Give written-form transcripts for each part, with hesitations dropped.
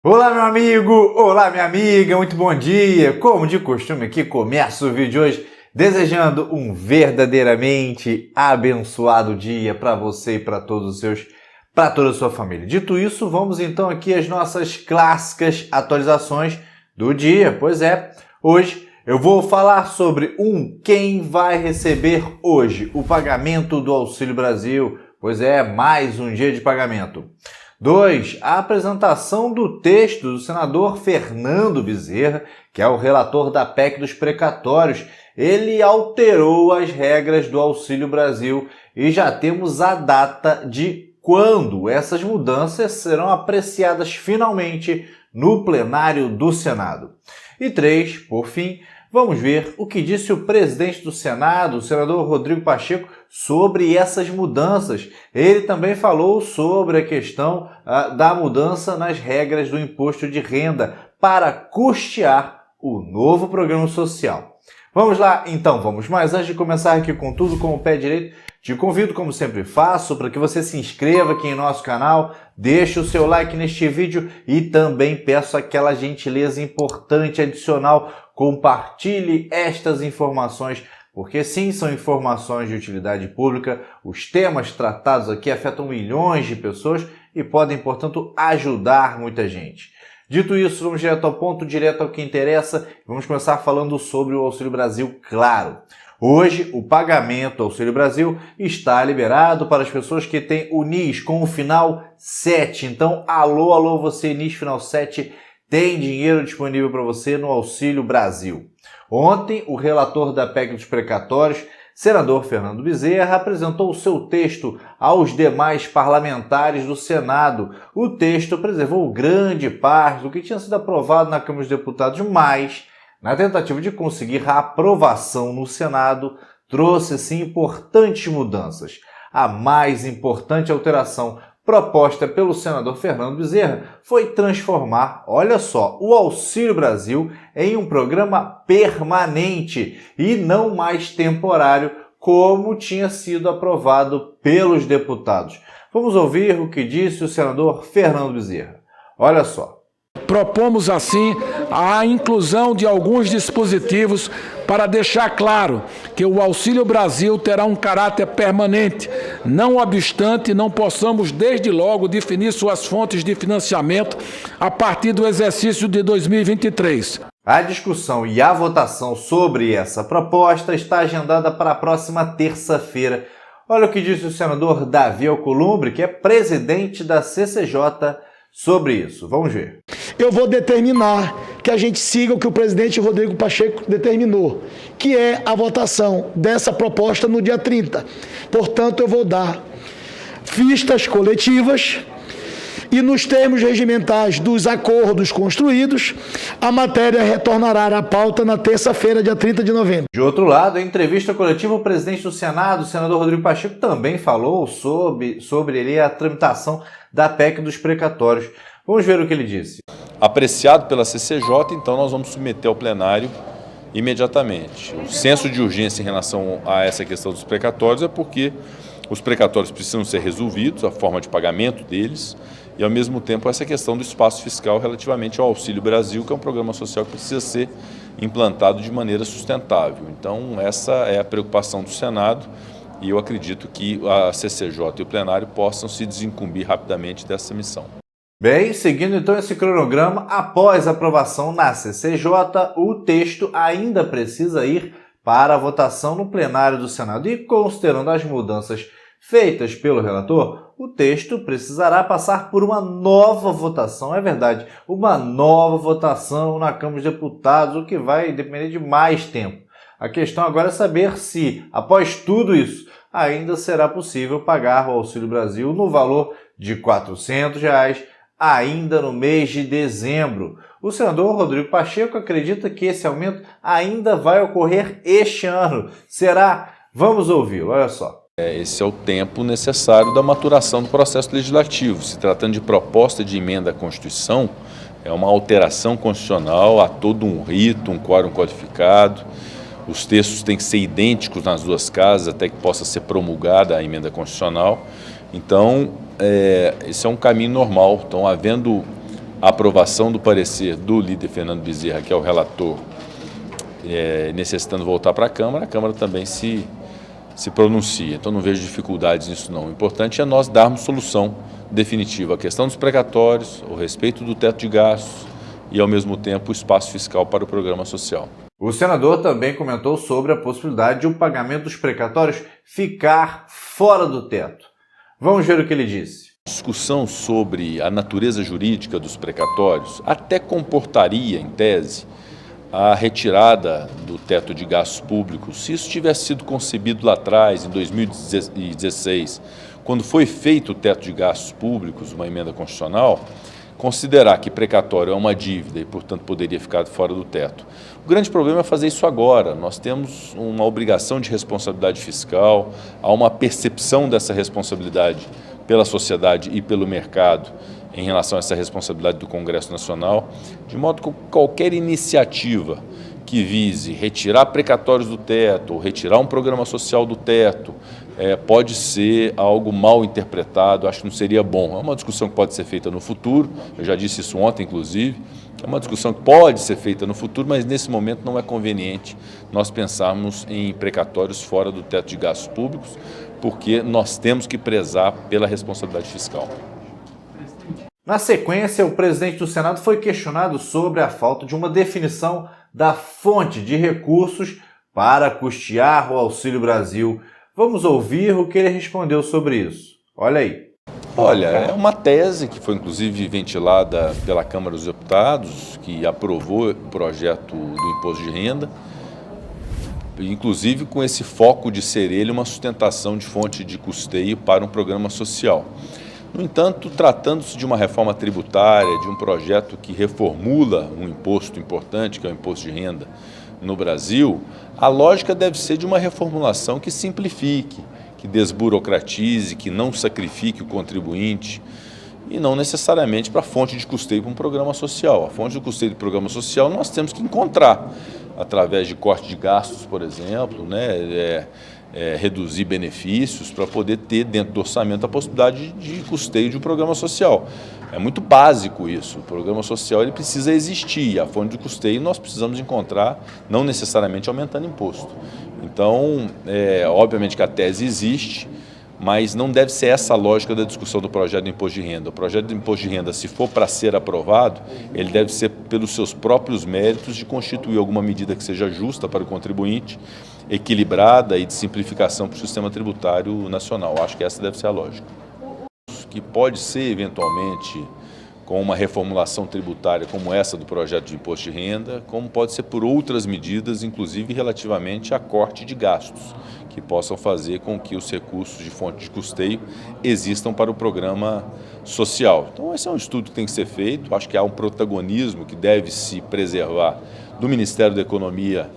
Olá, meu amigo! Olá, minha amiga! Muito bom dia! Como de costume aqui, começo o vídeo de hoje desejando um verdadeiramente abençoado dia para você e para todos os seus, para toda a sua família. Dito isso, vamos então aqui às nossas clássicas atualizações do dia. Pois é, hoje eu vou falar sobre quem vai receber hoje o pagamento do Auxílio Brasil. Pois é, mais um dia de pagamento. 2. A apresentação do texto do senador Fernando Bezerra, que é o relator da PEC dos precatórios. Ele alterou as regras do Auxílio Brasil e já temos a data de quando essas mudanças serão apreciadas finalmente no plenário do Senado. E 3, por fim, vamos ver o que disse o presidente do Senado, o senador Rodrigo Pacheco, sobre essas mudanças. Ele também falou sobre a questão da mudança nas regras do imposto de renda para custear o novo programa social. Vamos lá, então, vamos. Mas antes de começar aqui com tudo com o pé direito, te convido, como sempre faço, para que você se inscreva aqui em nosso canal, deixe o seu like neste vídeo e também peço aquela gentileza importante adicional, compartilhe estas informações, porque sim, são informações de utilidade pública, os temas tratados aqui afetam milhões de pessoas e podem, portanto, ajudar muita gente. Dito isso, vamos direto ao ponto, direto ao que interessa. Vamos começar falando sobre o Auxílio Brasil, claro. Hoje, o pagamento do Auxílio Brasil está liberado para as pessoas que têm o NIS com o final 7. Então, alô, você NIS final 7, tem dinheiro disponível para você no Auxílio Brasil. Ontem, o relator da PEC dos precatórios, senador Fernando Bezerra, apresentou o seu texto aos demais parlamentares do Senado. O texto preservou grande parte do que tinha sido aprovado na Câmara dos Deputados, mas, na tentativa de conseguir a aprovação no Senado, trouxe sim importantes mudanças. A mais importante alteração proposta pelo senador Fernando Bezerra foi transformar, olha só, o Auxílio Brasil em um programa permanente e não mais temporário, como tinha sido aprovado pelos deputados. Vamos ouvir o que disse o senador Fernando Bezerra. Olha só. Propomos, assim, a inclusão de alguns dispositivos para deixar claro que o Auxílio Brasil terá um caráter permanente, não obstante não possamos desde logo definir suas fontes de financiamento a partir do exercício de 2023. A discussão e a votação sobre essa proposta está agendada para a próxima terça-feira. Olha o que disse o senador Davi Alcolumbre, que é presidente da CCJ, sobre isso. Vamos ver. Eu vou determinar que a gente siga o que o presidente Rodrigo Pacheco determinou, que é a votação dessa proposta no dia 30. Portanto, eu vou dar vistas coletivas e, nos termos regimentais dos acordos construídos, a matéria retornará à pauta na terça-feira, dia 30 de novembro. De outro lado, em entrevista coletiva, o presidente do Senado, o senador Rodrigo Pacheco, também falou sobre a tramitação da PEC dos precatórios. Vamos ver o que ele disse. Apreciado pela CCJ, então nós vamos submeter ao plenário imediatamente. O senso de urgência em relação a essa questão dos precatórios é porque os precatórios precisam ser resolvidos, a forma de pagamento deles, e ao mesmo tempo essa questão do espaço fiscal relativamente ao Auxílio Brasil, que é um programa social que precisa ser implantado de maneira sustentável. Então essa é a preocupação do Senado e eu acredito que a CCJ e o plenário possam se desincumbir rapidamente dessa missão. Bem, seguindo então esse cronograma, após a aprovação na CCJ, o texto ainda precisa ir para a votação no plenário do Senado. E considerando as mudanças feitas pelo relator, o texto precisará passar por uma nova votação, é verdade, uma nova votação na Câmara dos Deputados, o que vai depender de mais tempo. A questão agora é saber se, após tudo isso, ainda será possível pagar o Auxílio Brasil no valor de R$ 400, ainda no mês de dezembro. O senador Rodrigo Pacheco acredita que esse aumento ainda vai ocorrer este ano. Será? Vamos ouvi-lo, olha só. Esse é o tempo necessário da maturação do processo legislativo. Se tratando de proposta de emenda à Constituição, é uma alteração constitucional, há todo um rito, um quórum qualificado. Os textos têm que ser idênticos nas duas casas até que possa ser promulgada a emenda constitucional. Então, esse é um caminho normal. Então, havendo a aprovação do parecer do líder Fernando Bezerra, que é o relator, necessitando voltar para a Câmara também se pronuncia. Então não vejo dificuldades nisso não. O importante é nós darmos solução definitiva à questão dos precatórios, o respeito do teto de gastos e, ao mesmo tempo, o espaço fiscal para o programa social. O senador também comentou sobre a possibilidade de o pagamento dos precatórios ficar fora do teto. Vamos ver o que ele disse. A discussão sobre a natureza jurídica dos precatórios até comportaria, em tese, a retirada do teto de gastos públicos, se isso tivesse sido concebido lá atrás, em 2016, quando foi feito o teto de gastos públicos, uma emenda constitucional, considerar que precatório é uma dívida e, portanto, poderia ficar fora do teto. O grande problema é fazer isso agora. Nós temos uma obrigação de responsabilidade fiscal, há uma percepção dessa responsabilidade pela sociedade e pelo mercado em relação a essa responsabilidade do Congresso Nacional, de modo que qualquer iniciativa que vise retirar precatórios do teto ou retirar um programa social do teto pode ser algo mal interpretado, acho que não seria bom. É uma discussão que pode ser feita no futuro, eu já disse isso ontem, inclusive, é uma discussão que pode ser feita no futuro, mas nesse momento não é conveniente nós pensarmos em precatórios fora do teto de gastos públicos, porque nós temos que prezar pela responsabilidade fiscal. Na sequência, o presidente do Senado foi questionado sobre a falta de uma definição da fonte de recursos para custear o Auxílio Brasil. Vamos ouvir o que ele respondeu sobre isso. Olha aí. Olha, é uma tese que foi inclusive ventilada pela Câmara dos Deputados, que aprovou o projeto do imposto de renda, inclusive com esse foco de ser ele uma sustentação de fonte de custeio para um programa social. No entanto, tratando-se de uma reforma tributária, de um projeto que reformula um imposto importante, que é o imposto de renda no Brasil, a lógica deve ser de uma reformulação que simplifique, que desburocratize, que não sacrifique o contribuinte e não necessariamente para a fonte de custeio para um programa social. A fonte de custeio do programa social nós temos que encontrar através de corte de gastos, por exemplo, reduzir benefícios para poder ter dentro do orçamento a possibilidade de custeio de um programa social. É muito básico isso. O programa social ele precisa existir. A fonte de custeio nós precisamos encontrar, não necessariamente aumentando imposto. Então, obviamente que a tese existe, mas não deve ser essa a lógica da discussão do projeto do imposto de renda. O projeto do imposto de renda, se for para ser aprovado, ele deve ser pelos seus próprios méritos de constituir alguma medida que seja justa para o contribuinte, equilibrada e de simplificação para o sistema tributário nacional. Acho que essa deve ser a lógica. Que pode ser, eventualmente, com uma reformulação tributária como essa do projeto de imposto de renda, como pode ser por outras medidas, inclusive relativamente a corte de gastos, que possam fazer com que os recursos de fonte de custeio existam para o programa social. Então, esse é um estudo que tem que ser feito. Acho que há um protagonismo que deve se preservar do Ministério da Economia,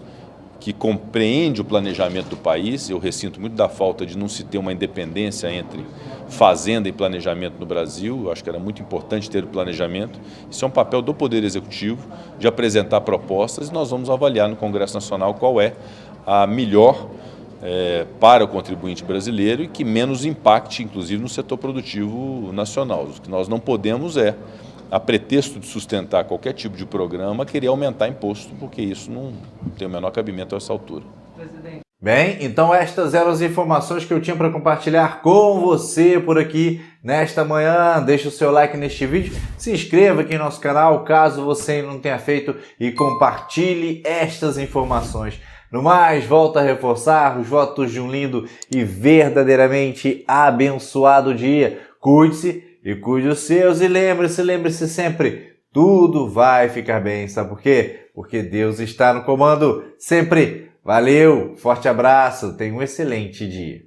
que compreende o planejamento do país. Eu ressinto muito da falta de não se ter uma independência entre fazenda e planejamento no Brasil. Eu acho que era muito importante ter o planejamento. Isso é um papel do Poder Executivo, de apresentar propostas, e nós vamos avaliar no Congresso Nacional qual é a melhor para o contribuinte brasileiro e que menos impacte, inclusive, no setor produtivo nacional. O que nós não podemos a pretexto de sustentar qualquer tipo de programa, querer aumentar imposto, porque isso não tem o menor cabimento a essa altura. Bem, então estas eram as informações que eu tinha para compartilhar com você por aqui nesta manhã. Deixa o seu like neste vídeo, se inscreva aqui no nosso canal caso você não tenha feito e compartilhe estas informações. No mais, volto a reforçar os votos de um lindo e verdadeiramente abençoado dia. Cuide-se e cuide os seus, e lembre-se sempre, tudo vai ficar bem. Sabe por quê? Porque Deus está no comando sempre. Valeu, forte abraço, tenha um excelente dia.